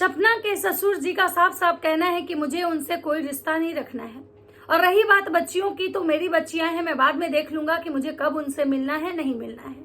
सपना के ससुर जी का साफ साफ कहना है कि मुझे उनसे कोई रिश्ता नहीं रखना है। और रही बात बच्चियों की, तो मेरी बच्चियां हैं, मैं बाद में देख लूंगा कि मुझे कब उनसे मिलना है, नहीं मिलना है।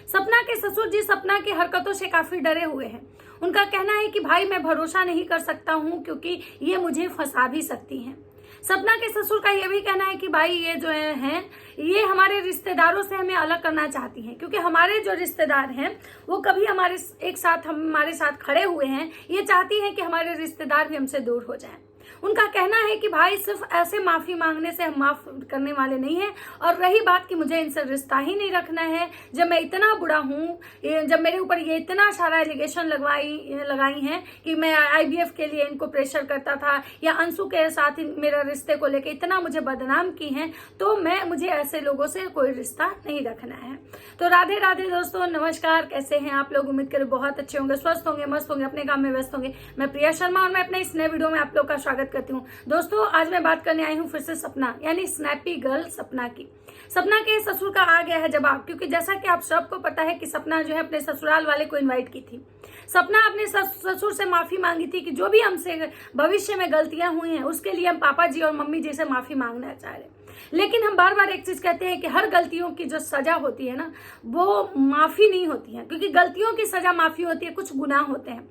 सपना के ससुर जी सपना की हरकतों से काफी डरे हुए हैं। उनका कहना है कि भाई मैं भरोसा नहीं कर सकता हूं क्योंकि ये मुझे फंसा भी सकती हैं। सपना के ससुर का यह भी कहना है कि भाई ये जो हैं ये हमारे रिश्तेदारों से हमें अलग करना चाहती हैं, क्योंकि हमारे जो रिश्तेदार हैं वो कभी हमारे साथ खड़े हुए हैं। ये चाहती हैं कि हमारे रिश्तेदार भी हमसे दूर हो जाएं। उनका कहना है कि भाई सिर्फ ऐसे माफी मांगने से हम माफ करने वाले नहीं हैं। और रही बात कि मुझे इनसे रिश्ता ही नहीं रखना है, जब मैं इतना बुरा हूँ, जब मेरे ऊपर ये इतना सारा एलिगेशन लगाई हैं कि मैं IVF के लिए इनको प्रेशर करता था या अंशु के साथ मेरा रिश्ते को लेकर इतना मुझे बदनाम की हैं, तो मुझे ऐसे लोगों से कोई रिश्ता नहीं रखना है। तो राधे राधे दोस्तों, नमस्कार। कैसे हैं आप लोग? उम्मीद करें बहुत अच्छे होंगे, स्वस्थ होंगे, मस्त होंगे, अपने काम में व्यस्त होंगे। मैं प्रिया शर्मा और मैं अपने इस नए वीडियो में आप लोग का स्वागत करती हूँ। दोस्तों आज मैं बात करने आई हूँ फिर से सपना यानी स्नैपी गर्ल सपना की। सपना के ससुर का आ गया है जवाब, क्योंकि जैसा कि आप सबको पता है कि सपना जो है अपने ससुराल वाले को इनवाइट की थी। सपना अपने ससुर से माफी मांगी थी कि जो भी हमसे भविष्य में गलतियां हुई हैं उसके लिए हम पापा जी और मम्मी जी से माफी मांगना चाह रहे हैं। लेकिन हम बार बार एक चीज कहते हैं कि हर गलतियों की जो सजा होती है ना, वो माफी नहीं होती है, क्योंकि गलतियों की सजा माफी होती है, कुछ गुनाह होते हैं।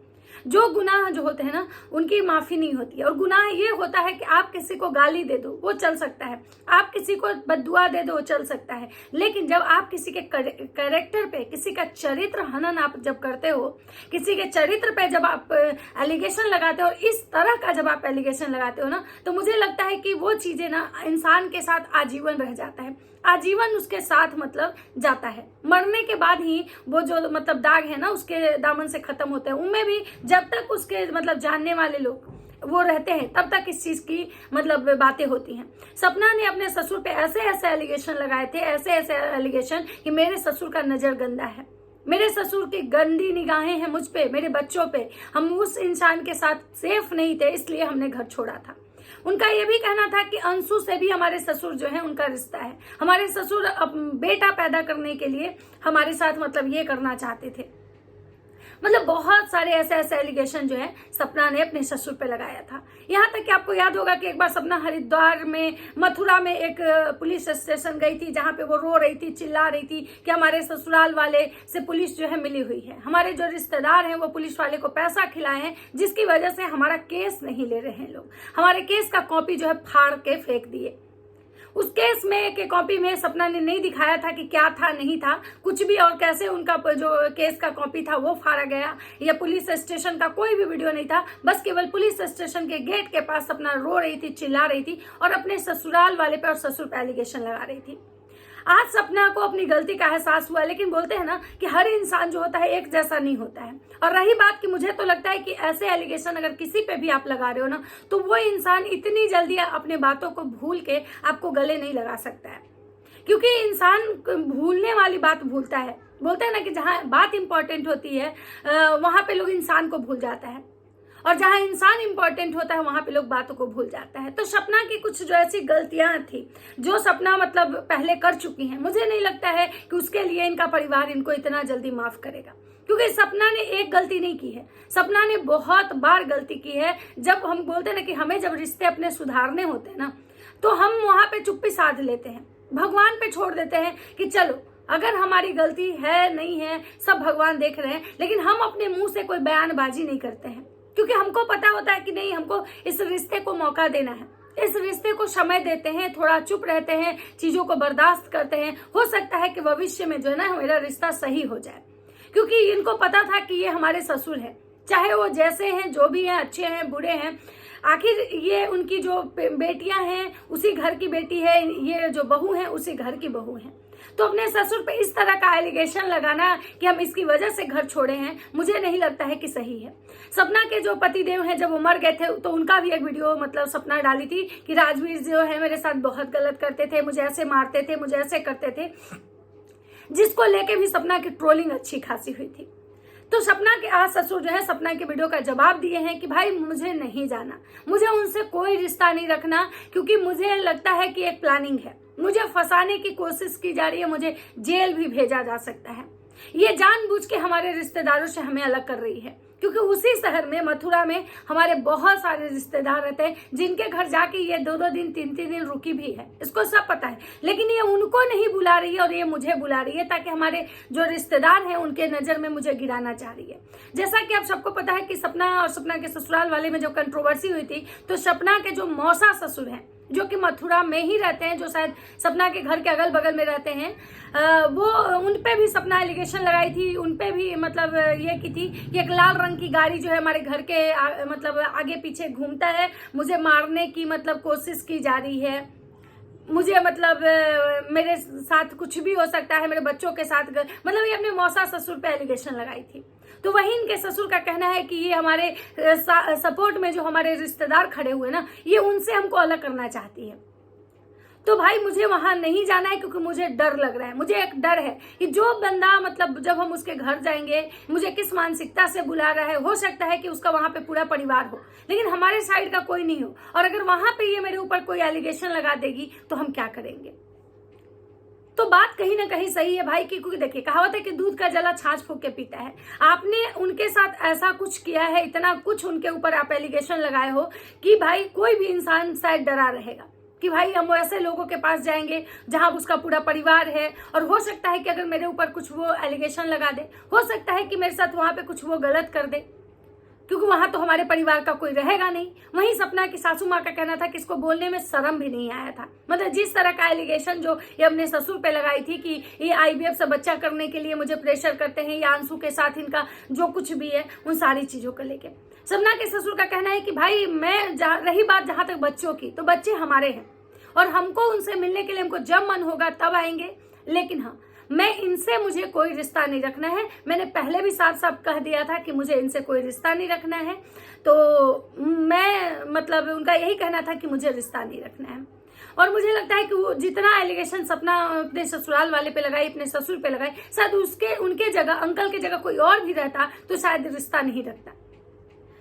जो गुनाह जो होते हैं ना उनकी माफी नहीं होती है। और गुनाह ये होता है कि आप किसी को गाली दे दो वो चल सकता है, आप किसी को बद्दुआ दे दो वो चल सकता है, लेकिन जब आप किसी के कैरेक्टर पे, किसी का चरित्र हनन आप जब करते हो, किसी के चरित्र पे जब आप एलिगेशन लगाते हो, इस तरह का जब आप एलिगेशन लगाते हो ना, तो मुझे लगता है कि वो चीजें ना इंसान के साथ आजीवन रह जाता है, आजीवन उसके साथ मतलब जाता है। मरने के बाद ही वो जो मतलब दाग है ना उसके दामन से खत्म होते हैं। उनमें भी जब तक उसके मतलब जानने वाले लोग वो रहते हैं तब तक इस चीज की मतलब बातें होती हैं। सपना ने अपने ससुर पे ऐसे ऐसे एलिगेशन लगाए थे, ऐसे ऐसे एलिगेशन कि मेरे ससुर का नजर गंदा है, मेरे ससुर की गंदी निगाहें हैं मुझ पे, मेरे बच्चों पे, हम उस इंसान के साथ सेफ नहीं थे, इसलिए हमने घर छोड़ा था। उनका यह भी कहना था कि अंशु से भी हमारे ससुर जो है उनका रिश्ता है। हमारे ससुर अब बेटा पैदा करने के लिए हमारे साथ मतलब ये करना चाहते थे। मतलब बहुत सारे ऐसे ऐसे एलिगेशन जो है सपना ने अपने ससुर पे लगाया था। यहाँ तक कि आपको याद होगा कि एक बार सपना हरिद्वार में, मथुरा में एक पुलिस स्टेशन गई थी, जहाँ पे वो रो रही थी, चिल्ला रही थी कि हमारे ससुराल वाले से पुलिस जो है मिली हुई है, हमारे जो रिश्तेदार हैं वो पुलिस वाले को पैसा खिलाए हैं, जिसकी वजह से हमारा केस नहीं ले रहे हैं लोग, हमारे केस का कॉपी जो है फाड़ के फेंक दिए। उस केस में के कॉपी में सपना ने नहीं दिखाया था कि क्या था नहीं था कुछ भी, और कैसे उनका जो केस का कॉपी था वो फाड़ा गया, या पुलिस स्टेशन का कोई भी वीडियो नहीं था। बस केवल पुलिस स्टेशन के गेट के पास सपना रो रही थी, चिल्ला रही थी और अपने ससुराल वाले पे और ससुर पे एलिगेशन लगा रही थी। आज सपना को अपनी गलती का एहसास हुआ, लेकिन बोलते हैं ना कि हर इंसान जो होता है एक जैसा नहीं होता है। और रही बात कि मुझे तो लगता है कि ऐसे एलिगेशन अगर किसी पे भी आप लगा रहे हो ना, तो वो इंसान इतनी जल्दी अपने बातों को भूल के आपको गले नहीं लगा सकता है, क्योंकि इंसान भूलने वाली बात भूलता है। बोलते हैं ना कि जहाँ बात इंपॉर्टेंट होती है वहां पे लोग इंसान को भूल जाता है, और जहां इंसान इंपॉर्टेंट होता है वहां पे लोग बातों को भूल जाता है। तो सपना की कुछ जो ऐसी गलतियां थी जो सपना मतलब पहले कर चुकी हैं, मुझे नहीं लगता है कि उसके लिए इनका परिवार इनको इतना जल्दी माफ करेगा, क्योंकि सपना ने एक गलती नहीं की है, सपना ने बहुत बार गलती की है। जब हम बोलते हैं ना कि हमें जब रिश्ते अपने सुधारने होते हैं ना, तो हम वहां पे चुप्पी साध लेते हैं, भगवान पे छोड़ देते हैं कि चलो अगर हमारी गलती है नहीं है सब भगवान देख रहे हैं, लेकिन हम अपने मुंह से कोई बयानबाजी नहीं करते हैं, क्योंकि हमको पता होता है कि नहीं, हमको इस रिश्ते को मौका देना है, इस रिश्ते को समय देते हैं, थोड़ा चुप रहते हैं, चीजों को बर्दाश्त करते हैं। हो सकता है कि भविष्य में जो है ना मेरा रिश्ता सही हो जाए, क्योंकि इनको पता था कि ये हमारे ससुर हैं, चाहे वो जैसे हैं, जो भी हैं, अच्छे हैं बुरे हैं, आखिर ये उनकी जो बेटियां हैं उसी घर की बेटी है, ये जो बहू है उसी घर की बहू है। तो अपने ससुर पे इस तरह का एलिगेशन लगाना कि हम इसकी वजह से घर छोड़े हैं, मुझे नहीं लगता है कि सही है। सपना के जो पतिदेव हैं जब वो मर गए थे तो उनका भी एक वीडियो मतलब सपना डाली थी कि राजवीर जो है मेरे साथ बहुत गलत करते थे, मुझे ऐसे मारते थे, मुझे ऐसे करते थे, जिसको लेके भी सपना की ट्रोलिंग अच्छी खासी हुई थी। तो सपना के आज ससुर जो है सपना के वीडियो का जवाब दिए हैं कि भाई मुझे नहीं जाना, मुझे उनसे कोई रिश्ता नहीं रखना, क्योंकि मुझे लगता है कि एक प्लानिंग है, मुझे फंसाने की कोशिश की जा रही है, मुझे जेल भी भेजा जा सकता है, ये जानबूझ के हमारे रिश्तेदारों से हमें अलग कर रही है। क्योंकि उसी शहर में मथुरा में हमारे बहुत सारे रिश्तेदार रहते हैं, जिनके घर जाके ये 2-2 दिन 3-3 दिन रुकी भी है, इसको सब पता है। लेकिन ये उनको नहीं बुला रही है और ये मुझे बुला रही है, ताकि हमारे जो रिश्तेदार हैं उनके नजर में मुझे गिराना चाह रही है। जैसा कि आप सबको पता है कि सपना और सपना के ससुराल वाले में जो कंट्रोवर्सी हुई थी, तो सपना के जो मौसा ससुर हैं, जो कि मथुरा में ही रहते हैं, जो शायद सपना के घर के अगल बगल में रहते हैं, वो उन पे भी सपना एलिगेशन लगाई थी, उन पे भी मतलब ये की थी कि एक लाल रंग की गाड़ी जो है हमारे घर के मतलब आगे पीछे घूमता है, मुझे मारने की मतलब कोशिश की जा रही है, मुझे मतलब मेरे साथ कुछ भी हो सकता है, मेरे बच्चों के साथ, मतलब ये अपने मौसा ससुर पे एलिगेशन लगाई थी। तो वही इनके ससुर का कहना है कि ये हमारे सपोर्ट में जो हमारे रिश्तेदार खड़े हुए ना, ये उनसे हमको अलग करना चाहती है। तो भाई मुझे वहां नहीं जाना है, क्योंकि मुझे डर लग रहा है। मुझे एक डर है कि जो बंदा मतलब जब हम उसके घर जाएंगे, मुझे किस मानसिकता से बुला रहा है, हो सकता है कि उसका वहां पे पूरा परिवार हो, लेकिन हमारे साइड का कोई नहीं हो, और अगर वहां पे ये मेरे ऊपर कोई एलिगेशन लगा देगी तो हम क्या करेंगे। तो बात कहीं ना कहीं सही है भाई, क्योंकि देखिए कहावत है कि दूध का जला छाछ फूंक के पीता है। आपने उनके साथ ऐसा कुछ किया है, इतना कुछ उनके ऊपर आप एलिगेशन लगाए हो कि भाई कोई भी इंसान शायद डरा रहेगा कि भाई हम ऐसे लोगों के पास जाएंगे जहां उसका पूरा परिवार है, और हो सकता है कि अगर मेरे ऊपर कुछ वो एलिगेशन लगा दे, हो सकता है कि मेरे साथ वहां पे कुछ वो गलत कर दे, क्योंकि वहां तो हमारे परिवार का कोई रहेगा नहीं। वहीं सपना की सासू माँ का कहना था कि इसको बोलने में शर्म भी नहीं आया था। मतलब जिस तरह का एलिगेशन जो ये अपने ससुर पे लगाई थी कि ये IVF से बच्चा करने के लिए मुझे प्रेशर करते हैं, या अंशु के साथ इनका जो कुछ भी है, उन सारी चीजों को लेके सपना के ससुर का कहना है कि भाई रही बात जहां तक बच्चों की, तो बच्चे हमारे हैं और हमको उनसे मिलने के लिए हमको जब मन होगा तब आएंगे, लेकिन हाँ मुझे कोई रिश्ता नहीं रखना है। मैंने पहले भी साफ साफ कह दिया था कि मुझे इनसे कोई रिश्ता नहीं रखना है। तो मैं मतलब उनका यही कहना था कि मुझे रिश्ता नहीं रखना है। और मुझे लगता है कि वो जितना एलिगेशन सपना अपने ससुराल वाले पे लगाई, अपने ससुर पे लगाई, शायद उनके जगह, अंकल की जगह कोई और भी रहता तो शायद रिश्ता नहीं रखता।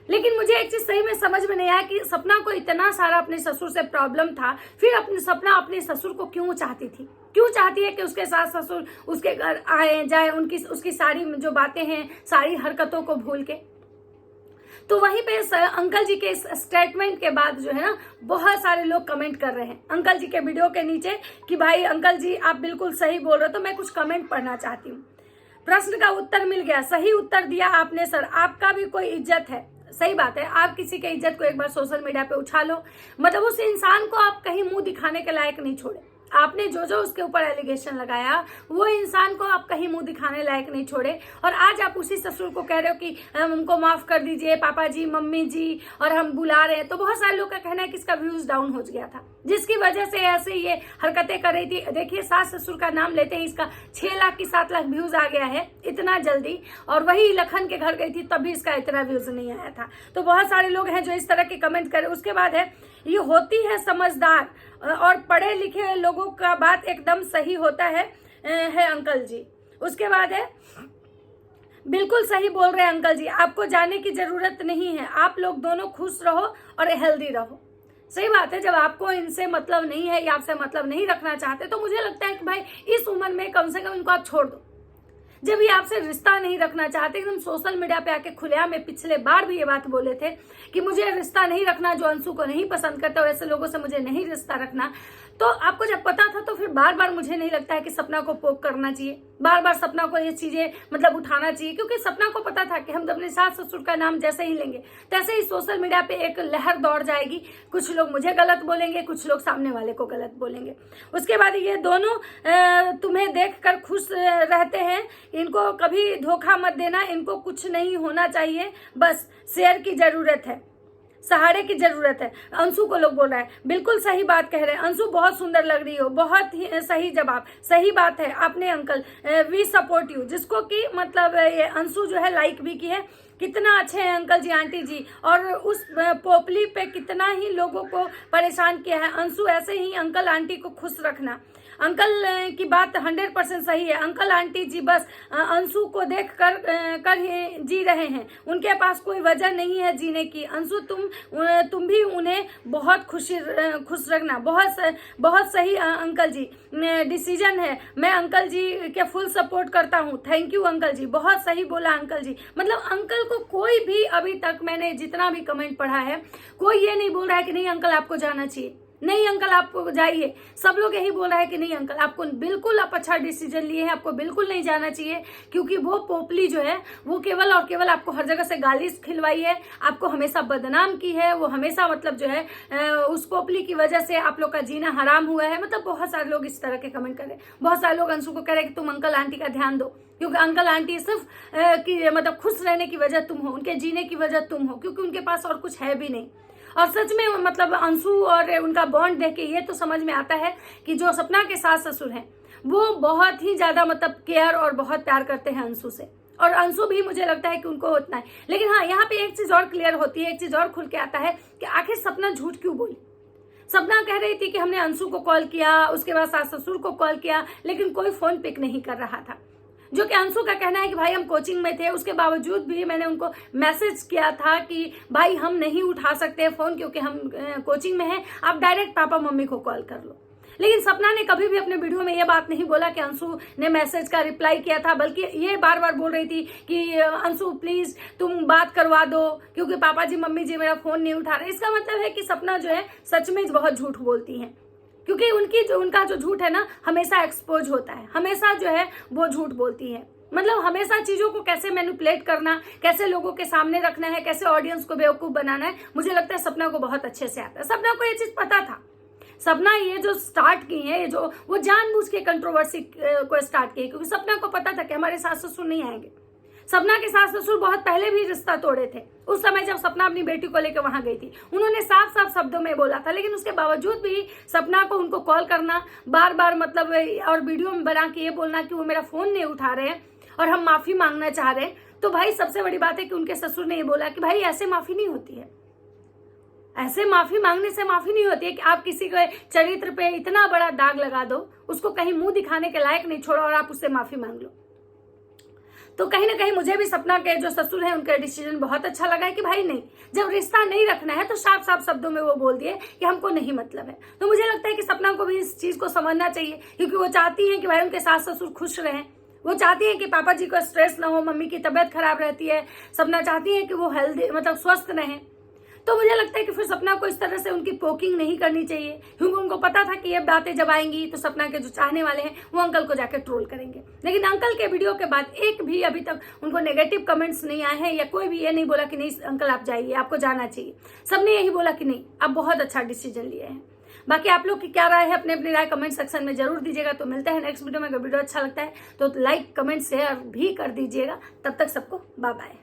लेकिन मुझे एक चीज सही में समझ में नहीं आया कि सपना को इतना सारा अपने ससुर से प्रॉब्लम था, फिर सपना अपने ससुर को क्यों चाहती थी, क्यों चाहती है कि उसके सास ससुर उसके घर आए जाए, उसकी सारी जो बातें हैं, सारी हरकतों को भूल के। तो वहीं पे अंकल जी के स्टेटमेंट के बाद जो है ना, बहुत सारे लोग कमेंट कर रहे हैं अंकल जी के वीडियो के नीचे कि भाई अंकल जी आप बिल्कुल सही बोल रहे हो। तो मैं कुछ कमेंट पढ़ना चाहती हूँ। प्रश्न का उत्तर मिल गया, सही उत्तर दिया आपने सर, आपका भी कोई इज्जत है। सही बात है, आप किसी के इज्जत को एक बार सोशल मीडिया पे उछा लो, मतलब उस इंसान को आप कहीं मुंह दिखाने के लायक नहीं छोड़े। आपने जो उसके ऊपर एलिगेशन लगाया, वो इंसान को आप कहीं मुंह दिखाने लायक नहीं छोड़े, और आज आप उसी ससुर को कह रहे हो कि हमको माफ कर दीजिए पापा जी, मम्मी जी, और हम बुला रहे हैं। तो बहुत सारे लोग का कहना है कि इसका व्यूज डाउन हो गया था, जिसकी वजह से ऐसे ये हरकतें कर रही थी। देखिए सास ससुर का नाम लेते ही इसका 6 लाख की 7 लाख व्यूज आ गया है इतना जल्दी, और वही लखन के घर गई थी तभी इसका इतना व्यूज नहीं आया था। तो बहुत सारे लोग हैं जो इस तरह के कमेंट करे। उसके बाद है, ये होती है समझदार और पढ़े लिखे लोगों का बात एकदम सही होता है अंकल जी। उसके बाद है, बिल्कुल सही बोल रहे हैं अंकल जी, आपको जाने की जरूरत नहीं है, आप लोग दोनों खुश रहो और हेल्दी रहो। सही बात है, जब आपको इनसे मतलब नहीं है या आपसे मतलब नहीं रखना चाहते, तो मुझे लगता है कि भाई इस उम्र में कम से कम इनको आप छोड़ दो। जब ये आपसे रिश्ता नहीं रखना चाहते, एकदम सोशल मीडिया पे आके खुलेआम में पिछले बार भी ये बात बोले थे कि मुझे रिश्ता नहीं रखना, जो अंशु को नहीं पसंद करता वैसे लोगों से मुझे नहीं रिश्ता रखना। तो आपको जब पता था तो फिर बार बार मुझे नहीं लगता है कि सपना को पोक करना चाहिए, बार बार सपना को ये चीजें मतलब उठाना चाहिए, क्योंकि सपना को पता था कि हम अपने सास ससुर का नाम जैसे ही लेंगे तैसे ही सोशल मीडिया पे एक लहर दौड़ जाएगी। कुछ लोग मुझे गलत बोलेंगे, कुछ लोग सामने वाले को गलत बोलेंगे। उसके बाद ये दोनों तुम्हें देख कर खुश रहते हैं, इनको कभी धोखा मत देना, इनको कुछ नहीं होना चाहिए, बस शेयर की जरूरत है, सहारे की जरूरत है। अंशु को लोग बोल रहा है, बिल्कुल सही बात कह रहे हैं अंशु, बहुत सुंदर लग रही हो, बहुत ही सही जवाब, सही बात है आपने अंकल, वी सपोर्ट यू, जिसको कि मतलब ये अंशु जो है लाइक भी की है। कितना अच्छे हैं अंकल जी आंटी जी, और उस पोपली पे कितना ही लोगों को परेशान किया है। अंशु ऐसे ही अंकल आंटी को खुश रखना। अंकल की बात 100% सही है। अंकल आंटी जी बस अंशु को देख कर ही जी रहे हैं, उनके पास कोई वजह नहीं है जीने की। अंशु तुम भी उन्हें बहुत खुश रखना। बहुत सही अंकल जी डिसीजन है, मैं अंकल जी के फुल सपोर्ट करता हूँ। थैंक यू अंकल जी, बहुत सही बोला अंकल जी। मतलब अंकल को कोई भी अभी तक मैंने जितना भी कमेंट पढ़ा है, कोई ये नहीं बोल रहा है कि नहीं अंकल आपको जाना चाहिए, नहीं अंकल आपको जाइए। सब लोग यही बोल रहा है कि नहीं अंकल आपको बिल्कुल आप अच्छा डिसीजन लिए हैं, आपको बिल्कुल नहीं जाना चाहिए। क्योंकि वो पोपली जो है वो केवल और केवल आपको हर जगह से गाली खिलवाई है, आपको हमेशा बदनाम की है। वो हमेशा मतलब जो है उस पोपली की वजह से आप लोग का जीना हराम हुआ है। मतलब बहुत सारे लोग इस तरह के कमेंट कर रहे हैं। बहुत सारे लोग अंशु को कह रहे हैं कि तुम अंकल आंटी का ध्यान दो, क्योंकि अंकल आंटी सिर्फ कि मतलब खुश रहने की वजह तुम हो, उनके जीने की वजह तुम हो, क्योंकि उनके पास और कुछ है भी नहीं। और सच में मतलब अंशु और उनका बॉन्ड देख के ये तो समझ में आता है कि जो सपना के सास ससुर हैं वो बहुत ही ज्यादा मतलब केयर और बहुत प्यार करते हैं अंशु से, और अंशु भी मुझे लगता है कि उनको उतना है। लेकिन हाँ, यहाँ पे एक चीज और क्लियर होती है, एक चीज और खुल के आता है कि आखिर सपना झूठ क्यों बोली। सपना कह रही थी कि हमने अंशु को कॉल किया, उसके बाद सास ससुर को कॉल किया, लेकिन कोई फोन पिक नहीं कर रहा था। जो कि अंशु का कहना है कि भाई हम कोचिंग में थे, उसके बावजूद भी मैंने उनको मैसेज किया था कि भाई हम नहीं उठा सकते फोन क्योंकि हम कोचिंग में हैं, आप डायरेक्ट पापा मम्मी को कॉल कर लो। लेकिन सपना ने कभी भी अपने वीडियो में ये बात नहीं बोला कि अंशु ने मैसेज का रिप्लाई किया था, बल्कि ये बार बार बोल रही थी कि अंशु प्लीज तुम बात करवा दो क्योंकि पापा जी मम्मी जी मेरा फोन नहीं उठा रहे। इसका मतलब है कि सपना जो है सच में बहुत झूठ बोलती है, क्योंकि उनका जो झूठ है ना हमेशा एक्सपोज होता है, हमेशा जो है वो झूठ बोलती है। मतलब हमेशा चीजों को कैसे मैनिपुलेट करना, कैसे लोगों के सामने रखना है, कैसे ऑडियंस को बेवकूफ बनाना है, मुझे लगता है सपना को बहुत अच्छे से आता है। सपना को ये चीज पता था। सपना ये जो स्टार्ट की है, ये जो वो जानबूझ के कंट्रोवर्सी को स्टार्ट की है, क्योंकि सपना को पता था कि हमारे सास ससुर नहीं आएंगे। सपना के सास ससुर बहुत पहले भी रिश्ता तोड़े थे। उस समय जब सपना अपनी बेटी को लेकर वहां गई थी, उन्होंने साफ साफ शब्दों में बोला था, लेकिन उसके बावजूद भी सपना को उनको कॉल करना बार बार मतलब और वीडियो में बना के ये बोलना कि वो मेरा फोन नहीं उठा रहे हैं और हम माफी मांगना चाह रहे हैं। तो भाई सबसे बड़ी बात है कि उनके ससुर ने ये बोला कि भाई ऐसे माफी नहीं होती है, ऐसे माफी मांगने से माफी नहीं होती है कि आप किसी के चरित्र पे इतना बड़ा दाग लगा दो, उसको कहीं मुंह दिखाने के लायक नहीं छोड़ो और आप उससे माफी मांग लो। तो कहीं ना कहीं मुझे भी सपना के जो ससुर है उनका डिसीजन बहुत अच्छा लगा है कि भाई नहीं, जब रिश्ता नहीं रखना है तो साफ साफ शब्दों में वो बोल दिए कि हमको नहीं मतलब है। तो मुझे लगता है कि सपना को भी इस चीज को समझना चाहिए, क्योंकि वो चाहती है कि भाई उनके सास ससुर खुश रहें। वो चाहती है कि पापा जी को स्ट्रेस ना हो, मम्मी की तबीयत खराब रहती है, सपना चाहती है कि वो हेल्दी मतलब स्वस्थ रहें। तो मुझे लगता है कि फिर सपना को इस तरह से उनकी पोकिंग नहीं करनी चाहिए, क्योंकि उनको पता था कि ये बातें जब आएंगी तो सपना के जो चाहने वाले हैं वो अंकल को जाकर ट्रोल करेंगे। लेकिन अंकल के वीडियो के बाद एक भी अभी तक उनको नेगेटिव कमेंट्स नहीं आए हैं, या कोई भी ये नहीं बोला कि नहीं अंकल आप जाइए, आपको जाना चाहिए। सबने यही बोला कि नहीं आप बहुत अच्छा डिसीजन लिए हैं। बाकी आप लोग की क्या राय है, अपने अपनी राय कमेंट सेक्शन में जरूर दीजिएगा। तो मिलते हैं नेक्स्ट वीडियो में। अगर वीडियो अच्छा लगता है तो लाइक कमेंट शेयर भी कर दीजिएगा। तब तक सबको बाय बाय।